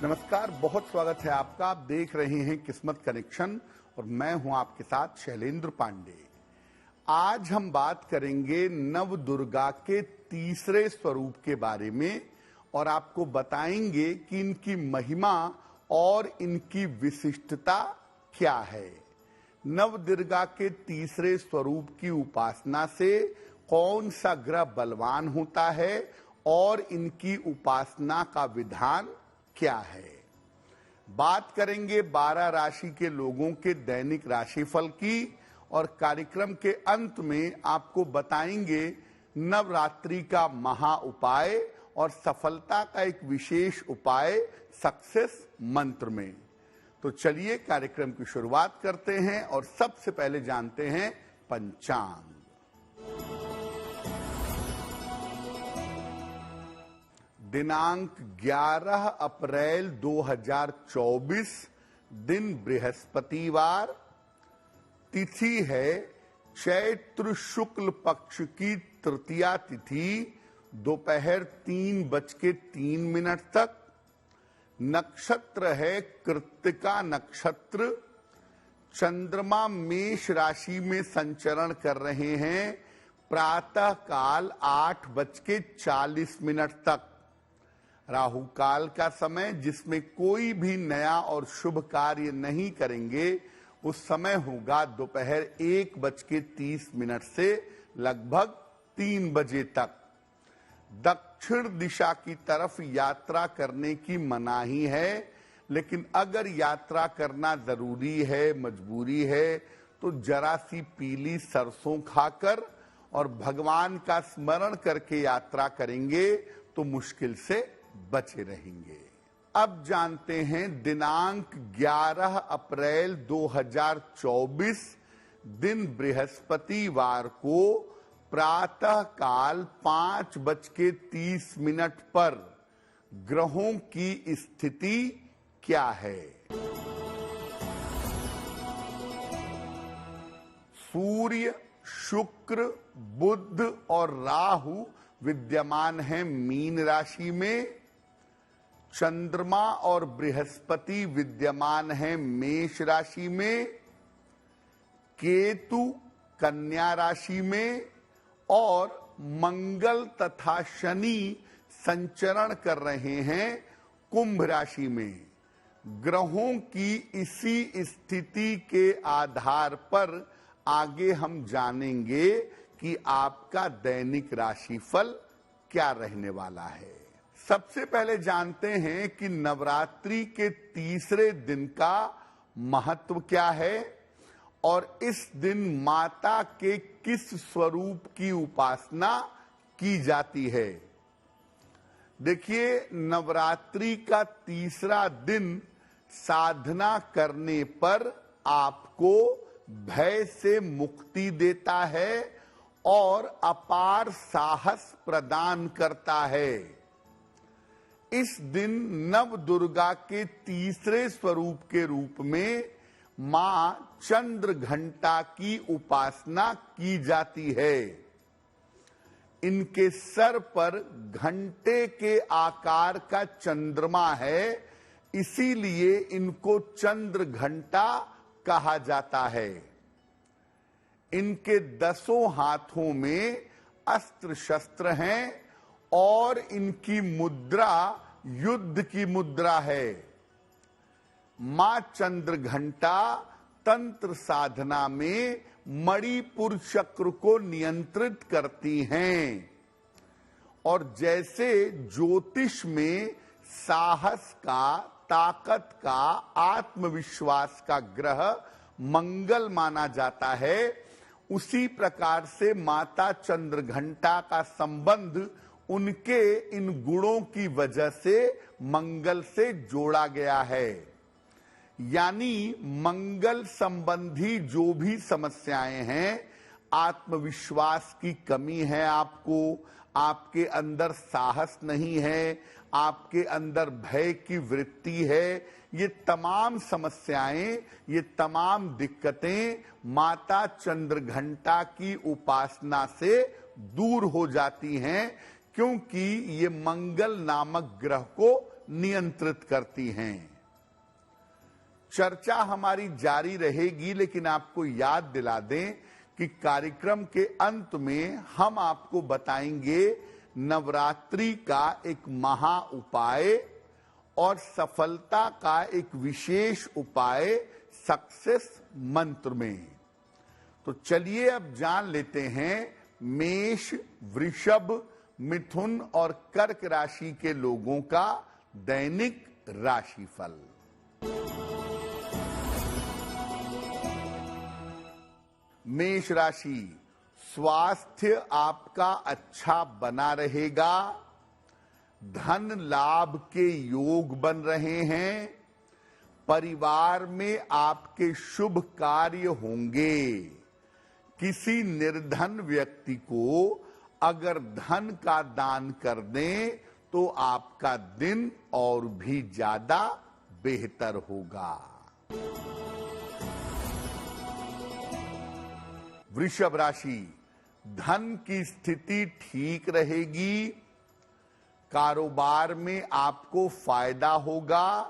नमस्कार, बहुत स्वागत है आपका। आप देख रहे हैं किस्मत कनेक्शन और मैं हूं आपके साथ शैलेंद्र पांडे। आज हम बात करेंगे नव दुर्गा के तीसरे स्वरूप के बारे में और आपको बताएंगे कि इनकी महिमा और इनकी विशिष्टता क्या है। नव दुर्गा के तीसरे स्वरूप की उपासना से कौन सा ग्रह बलवान होता है और इनकी उपासना का विधान क्या है। बात करेंगे 12 राशि के लोगों के दैनिक राशिफल की और कार्यक्रम के अंत में आपको बताएंगे नवरात्रि का महा उपाय और सफलता का एक विशेष उपाय सक्सेस मंत्र में। तो चलिए कार्यक्रम की शुरुआत करते हैं और सबसे पहले जानते हैं पंचांग। दिनांक 11 अप्रैल 2024, दिन बृहस्पतिवार, तिथि है चैत्र शुक्ल पक्ष की तृतीया तिथि, दोपहर 3:03 तक। नक्षत्र है कृत्तिका नक्षत्र। चंद्रमा मेष राशि में संचरण कर रहे हैं प्रातः काल 8:40 तक। राहु काल का समय, जिसमें कोई भी नया और शुभ कार्य नहीं करेंगे, उस समय होगा दोपहर 1:30 से लगभग 3 बजे तक। दक्षिण दिशा की तरफ यात्रा करने की मनाही है, लेकिन अगर यात्रा करना जरूरी है, मजबूरी है, तो जरा सी पीली सरसों खाकर और भगवान का स्मरण करके यात्रा करेंगे तो मुश्किल से बचे रहेंगे। अब जानते हैं दिनांक 11 अप्रैल 2024, दिन बृहस्पतिवार को प्रातः काल 5:30 पर ग्रहों की स्थिति क्या है। सूर्य, शुक्र, बुध और राहु विद्यमान है मीन राशि में। चंद्रमा और बृहस्पति विद्यमान है मेष राशि में। केतु कन्या राशि में और मंगल तथा शनि संचरण कर रहे हैं कुंभ राशि में। ग्रहों की इसी स्थिति के आधार पर आगे हम जानेंगे कि आपका दैनिक राशिफल क्या रहने वाला है। सबसे पहले जानते हैं कि नवरात्रि के तीसरे दिन का महत्व क्या है और इस दिन माता के किस स्वरूप की उपासना की जाती है। देखिए, नवरात्रि का तीसरा दिन साधना करने पर आपको भय से मुक्ति देता है और अपार साहस प्रदान करता है। इस दिन नव दुर्गा के तीसरे स्वरूप के रूप में मां चंद्र घंटा की उपासना की जाती है। इनके सर पर घंटे के आकार का चंद्रमा है, इसीलिए इनको चंद्र घंटा कहा जाता है। इनके 10 हाथों में अस्त्र शस्त्र हैं और इनकी मुद्रा युद्ध की मुद्रा है। मां चंद्र घंटा तंत्र साधना में मणिपुर चक्र को नियंत्रित करती हैं और जैसे ज्योतिष में साहस का, ताकत का, आत्मविश्वास का ग्रह मंगल माना जाता है, उसी प्रकार से माता चंद्र घंटा का संबंध उनके इन गुणों की वजह से मंगल से जोड़ा गया है। यानी मंगल संबंधी जो भी समस्याएं हैं, आत्मविश्वास की कमी है आपको, आपके अंदर साहस नहीं है, आपके अंदर भय की वृत्ति है, ये तमाम समस्याएं, ये तमाम दिक्कतें माता चंद्र घंटा की उपासना से दूर हो जाती हैं, क्योंकि ये मंगल नामक ग्रह को नियंत्रित करती हैं। चर्चा हमारी जारी रहेगी, लेकिन आपको याद दिला दें कि कार्यक्रम के अंत में हम आपको बताएंगे नवरात्रि का एक महा उपाय और सफलता का एक विशेष उपाय सक्सेस मंत्र में। तो चलिए अब जान लेते हैं मेष, वृषभ, मिथुन और कर्क राशि के लोगों का दैनिक राशिफल। मेष राशि, स्वास्थ्य आपका अच्छा बना रहेगा। धन लाभ के योग बन रहे हैं। परिवार में आपके शुभ कार्य होंगे। किसी निर्धन व्यक्ति को अगर धन का दान कर दें तो आपका दिन और भी ज्यादा बेहतर होगा। वृषभ राशि, धन की स्थिति ठीक रहेगी। कारोबार में आपको फायदा होगा।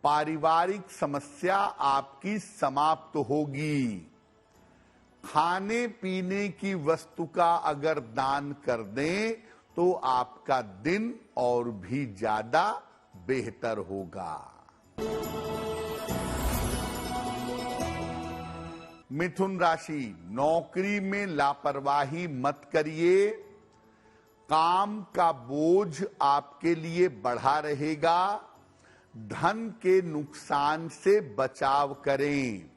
पारिवारिक समस्या आपकी समाप्त होगी। खाने पीने की वस्तु का अगर दान कर दें तो आपका दिन और भी ज्यादा बेहतर होगा। मिथुन राशि, नौकरी में लापरवाही मत करिए। काम का बोझ आपके लिए बढ़ा रहेगा। धन के नुकसान से बचाव करें।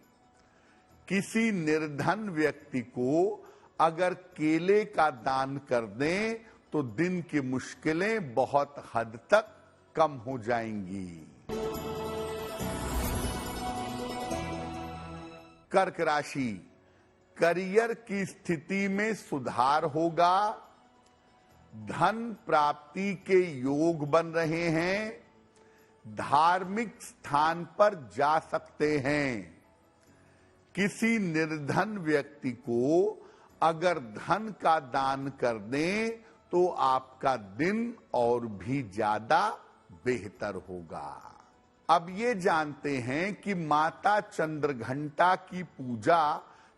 किसी निर्धन व्यक्ति को अगर केले का दान कर दें तो दिन की मुश्किलें बहुत हद तक कम हो जाएंगी। कर्क राशि, करियर की स्थिति में सुधार होगा। धन प्राप्ति के योग बन रहे हैं। धार्मिक स्थान पर जा सकते हैं। किसी निर्धन व्यक्ति को अगर धन का दान कर दें तो आपका दिन और भी ज्यादा बेहतर होगा। अब ये जानते हैं कि माता चंद्रघंटा की पूजा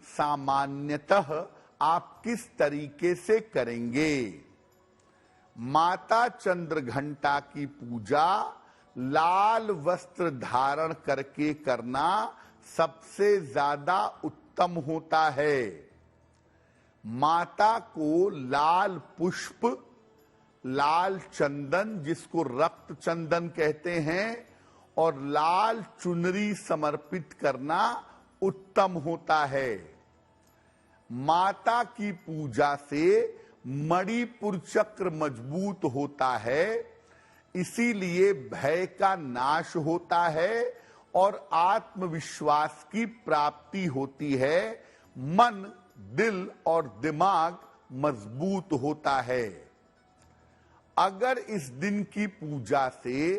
सामान्यतः आप किस तरीके से करेंगे। माता चंद्रघंटा की पूजा लाल वस्त्र धारण करके करना सबसे ज्यादा उत्तम होता है। माता को लाल पुष्प, लाल चंदन जिसको रक्त चंदन कहते हैं, और लाल चुनरी समर्पित करना उत्तम होता है। माता की पूजा से मणिपुर चक्र मजबूत होता है, इसीलिए भय का नाश होता है और आत्मविश्वास की प्राप्ति होती है। मन, दिल और दिमाग मजबूत होता है। अगर इस दिन की पूजा से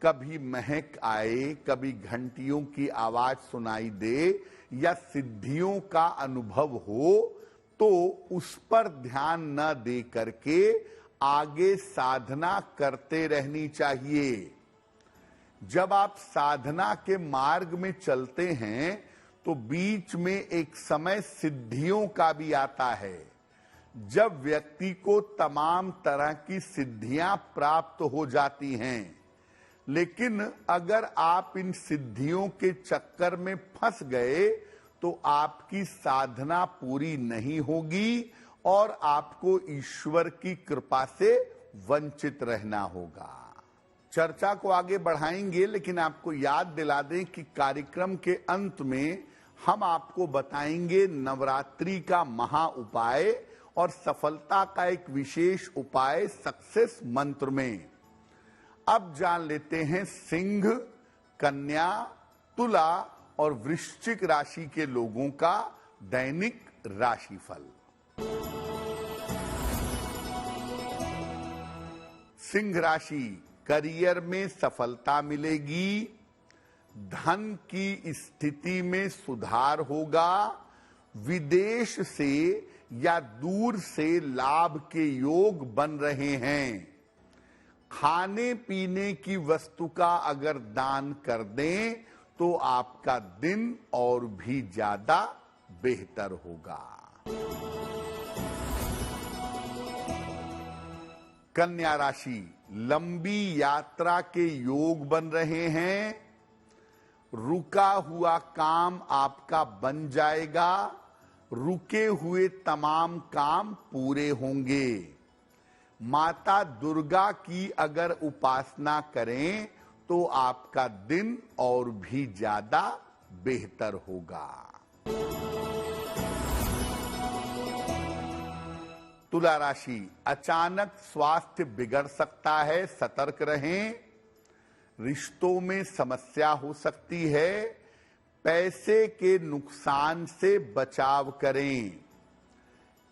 कभी महक आए, कभी घंटियों की आवाज सुनाई दे या सिद्धियों का अनुभव हो तो उस पर ध्यान न दे करके आगे साधना करते रहनी चाहिए। जब आप साधना के मार्ग में चलते हैं तो बीच में एक समय सिद्धियों का भी आता है, जब व्यक्ति को तमाम तरह की सिद्धियां प्राप्त हो जाती हैं। लेकिन अगर आप इन सिद्धियों के चक्कर में फंस गए तो आपकी साधना पूरी नहीं होगी और आपको ईश्वर की कृपा से वंचित रहना होगा। चर्चा को आगे बढ़ाएंगे, लेकिन आपको याद दिला दें कि कार्यक्रम के अंत में हम आपको बताएंगे नवरात्रि का महा उपाय और सफलता का एक विशेष उपाय सक्सेस मंत्र में। अब जान लेते हैं सिंह, कन्या, तुला और वृश्चिक राशि के लोगों का दैनिक राशिफल। सिंह राशि, करियर में सफलता मिलेगी। धन की स्थिति में सुधार होगा। विदेश से या दूर से लाभ के योग बन रहे हैं। खाने पीने की वस्तु का अगर दान कर दें तो आपका दिन और भी ज्यादा बेहतर होगा। कन्या राशि, लंबी यात्रा के योग बन रहे हैं। रुका हुआ काम आपका बन जाएगा। रुके हुए तमाम काम पूरे होंगे। माता दुर्गा की अगर उपासना करें तो आपका दिन और भी ज्यादा बेहतर होगा। तुला राशि, अचानक स्वास्थ्य बिगड़ सकता है, सतर्क रहें। रिश्तों में समस्या हो सकती है। पैसे के नुकसान से बचाव करें।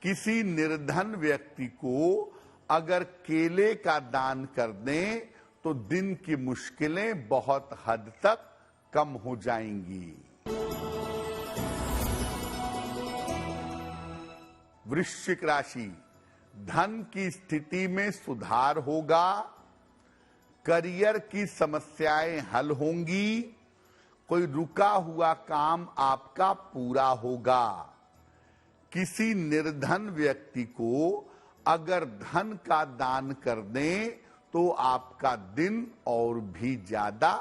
किसी निर्धन व्यक्ति को अगर केले का दान कर दें तो दिन की मुश्किलें बहुत हद तक कम हो जाएंगी। वृश्चिक राशि, धन की स्थिति में सुधार होगा। करियर की समस्याएं हल होंगी। कोई रुका हुआ काम आपका पूरा होगा। किसी निर्धन व्यक्ति को अगर धन का दान कर दें तो आपका दिन और भी ज्यादा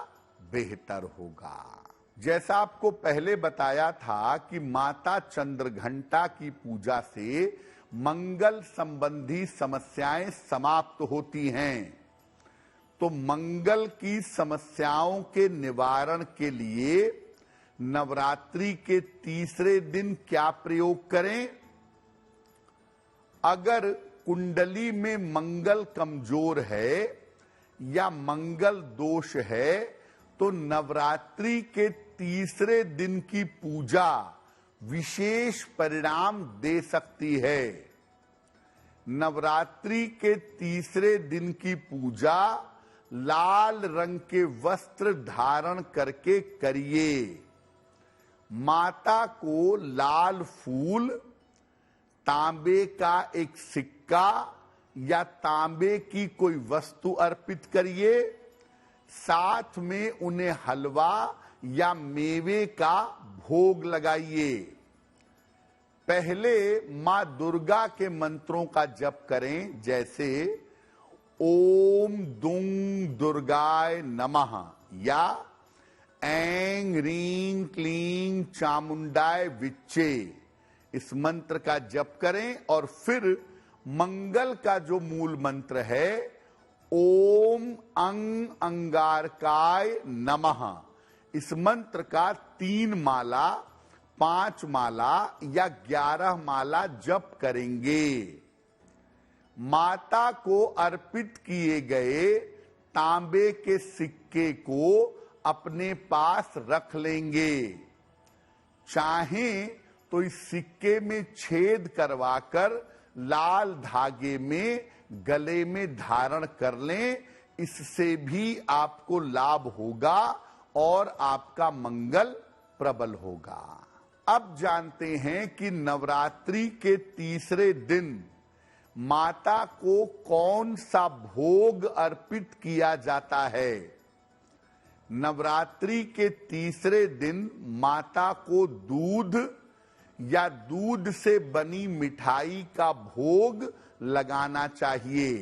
बेहतर होगा। जैसा आपको पहले बताया था कि माता चंद्रघंटा की पूजा से मंगल संबंधी समस्याएं समाप्त होती हैं। तो मंगल की समस्याओं के निवारण के लिए नवरात्रि के तीसरे दिन क्या प्रयोग करें? अगर कुंडली में मंगल कमजोर है या मंगल दोष है तो नवरात्रि के तीसरे दिन की पूजा विशेष परिणाम दे सकती है। नवरात्रि के तीसरे दिन की पूजा लाल रंग के वस्त्र धारण करके करिए। माता को लाल फूल, तांबे का एक सिक्का या तांबे की कोई वस्तु अर्पित करिए। साथ में उन्हें हलवा या मेवे का भोग लगाइए। पहले मां दुर्गा के मंत्रों का जप करें, जैसे ओम दुंग दुर्गाय नमः या ऐं ह्रीं क्लीं चामुंडाय विच्चे। इस मंत्र का जप करें और फिर मंगल का जो मूल मंत्र है ओम अंग अंगारकाय नमः, इस मंत्र का 3 माला, 5 माला या 11 माला जप करेंगे। माता को अर्पित किए गए तांबे के सिक्के को अपने पास रख लेंगे। चाहें तो इस सिक्के में छेद करवाकर लाल धागे में गले में धारण कर लें। इससे भी आपको लाभ होगा और आपका मंगल प्रबल होगा। अब जानते हैं कि नवरात्रि के तीसरे दिन माता को कौन सा भोग अर्पित किया जाता है। नवरात्रि के तीसरे दिन माता को दूध या दूध से बनी मिठाई का भोग लगाना चाहिए।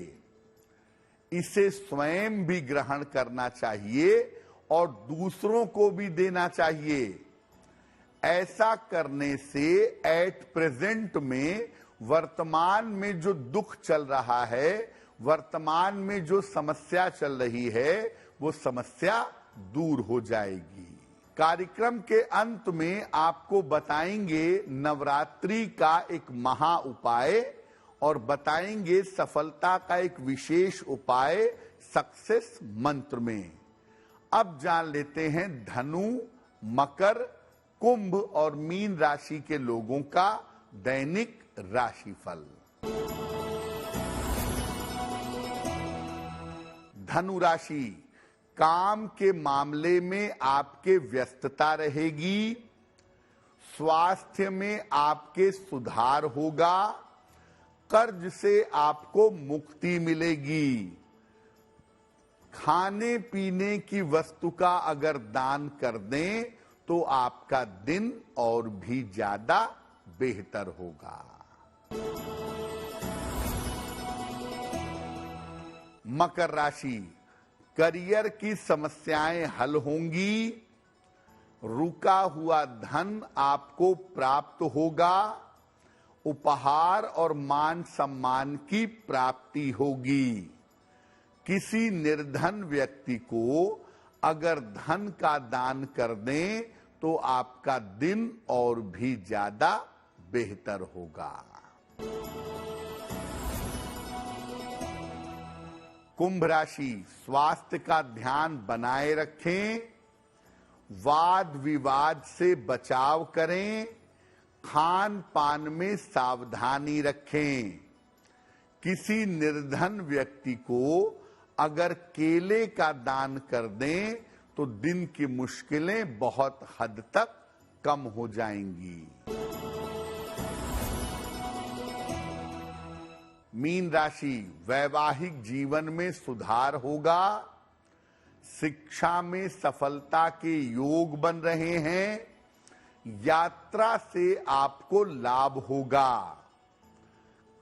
इसे स्वयं भी ग्रहण करना चाहिए और दूसरों को भी देना चाहिए। ऐसा करने से एट प्रेजेंट में, वर्तमान में जो दुख चल रहा है, वर्तमान में जो समस्या चल रही है, वो समस्या दूर हो जाएगी। कार्यक्रम के अंत में आपको बताएंगे नवरात्रि का एक महा उपाय और बताएंगे सफलता का एक विशेष उपाय सक्सेस मंत्र में। अब जान लेते हैं धनु, मकर, कुंभ और मीन राशि के लोगों का दैनिक राशिफल। धनु राशि, काम के मामले में आपके व्यस्तता रहेगी। स्वास्थ्य में आपके सुधार होगा। कर्ज से आपको मुक्ति मिलेगी। खाने पीने की वस्तु का अगर दान कर दें तो आपका दिन और भी ज्यादा बेहतर होगा। मकर राशि, करियर की समस्याएं हल होंगी, रुका हुआ धन आपको प्राप्त होगा, उपहार और मान सम्मान की प्राप्ति होगी। किसी निर्धन व्यक्ति को अगर धन का दान कर दें तो आपका दिन और भी ज्यादा बेहतर होगा। कुंभ राशि, स्वास्थ्य का ध्यान बनाए रखें, वाद विवाद से बचाव करें, खान पान में सावधानी रखें। किसी निर्धन व्यक्ति को अगर केले का दान कर दें तो दिन की मुश्किलें बहुत हद तक कम हो जाएंगी। मीन राशि, वैवाहिक जीवन में सुधार होगा, शिक्षा में सफलता के योग बन रहे हैं, यात्रा से आपको लाभ होगा।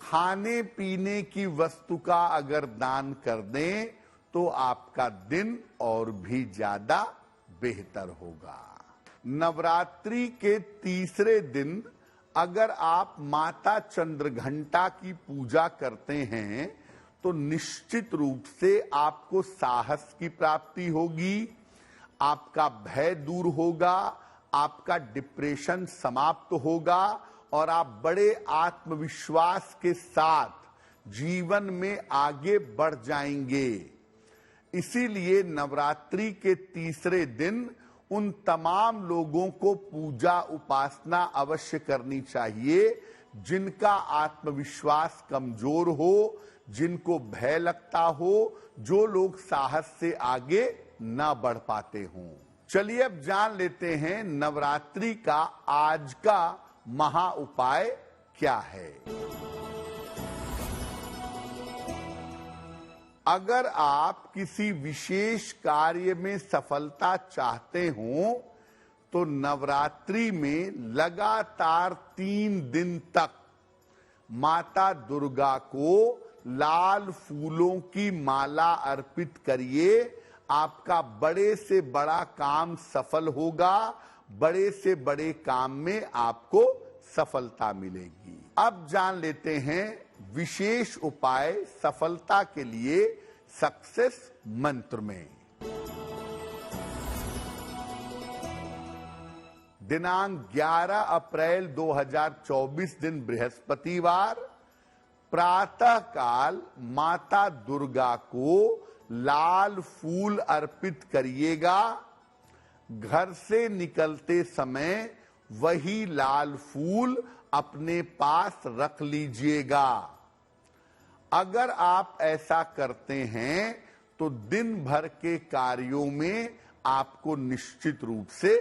खाने पीने की वस्तु का अगर दान कर दें तो आपका दिन और भी ज्यादा बेहतर होगा। नवरात्रि के तीसरे दिन अगर आप माता चंद्रघंटा की पूजा करते हैं तो निश्चित रूप से आपको साहस की प्राप्ति होगी, आपका भय दूर होगा, आपका डिप्रेशन समाप्त होगा और आप बड़े आत्मविश्वास के साथ जीवन में आगे बढ़ जाएंगे। इसीलिए नवरात्रि के तीसरे दिन उन तमाम लोगों को पूजा उपासना अवश्य करनी चाहिए जिनका आत्मविश्वास कमजोर हो, जिनको भय लगता हो, जो लोग साहस से आगे ना बढ़ पाते हों। चलिए अब जान लेते हैं नवरात्रि का आज का महा उपाय क्या है। अगर आप किसी विशेष कार्य में सफलता चाहते हो तो नवरात्रि में लगातार 3 दिन तक माता दुर्गा को लाल फूलों की माला अर्पित करिए। आपका बड़े से बड़ा काम सफल होगा, बड़े से बड़े काम में आपको सफलता मिलेगी। अब जान लेते हैं विशेष उपाय सफलता के लिए सक्सेस मंत्र में। दिनांक 11 अप्रैल 2024 दिन बृहस्पतिवार, प्रातः काल माता दुर्गा को लाल फूल अर्पित करिएगा। घर से निकलते समय वही लाल फूल अपने पास रख लीजिएगा। अगर आप ऐसा करते हैं तो दिन भर के कार्यों में आपको निश्चित रूप से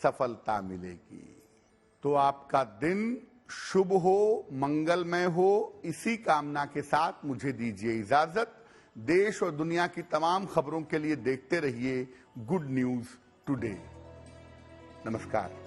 सफलता मिलेगी। तो आपका दिन शुभ हो, मंगलमय हो, इसी कामना के साथ मुझे दीजिए इजाजत। देश और दुनिया की तमाम खबरों के लिए देखते रहिए गुड न्यूज टुडे। नमस्कार।